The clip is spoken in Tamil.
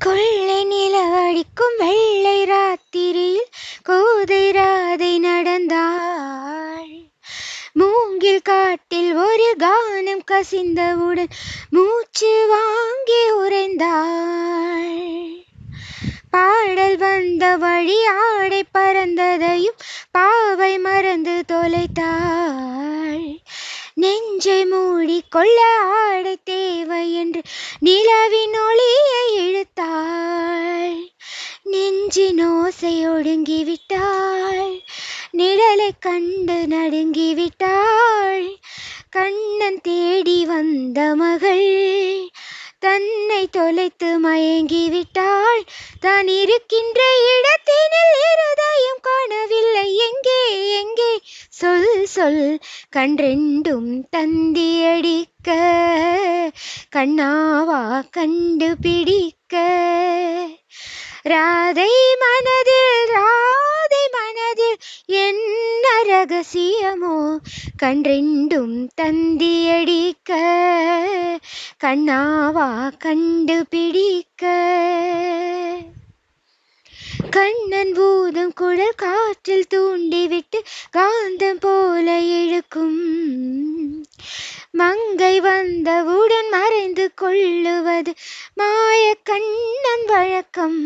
கொள்ளை நிலவடிக்கும் வெள்ளை ராத்திரியில் கோதை ராதை நடந்தாள். மூங்கில் காட்டில் ஒரு கானம் கசிந்தவுடன் மூச்சு வாங்கி உறைந்தாள். பாடல் வந்த வழி ஆடை பறந்ததையும் பாவை மறந்து தொலைத்தாள். நெஞ்சை மூடிக்கொள்ள ஆடை தேவை என்று நிலவின் ஒளியை இழுத்தாள். நெஞ்சின் ஓசை ஒடுங்கிவிட்டாள். நிழலை கண்டு நடுங்கிவிட்டாள். கண்ணன் தேடி வந்த மகள் தன்னை தொலைத்து மயங்கிவிட்டாள். தான் இருக்கின்ற இடத்தினில் இருதயம் காணவில்லை. எங்கே எங்கே சொல் சொல் கன்றெண்டும் தந்தியடிக்க கண்ணாவா கண்டுபிடிக்க. ராதை மனதில் என்ன ரகசியமோ கன்றெண்டும் தந்தியடிக்க கண்ணாவா கண்டுபிடிக்க. கண்ணன் பூதம் குழல் காற்றில் தூண்டிவிட்டு காந்தம் போல இழுக்கும். மங்கை வந்தவுடன் மறைந்து கொள்ளுவது மாய கண்ணன் வழக்கம்.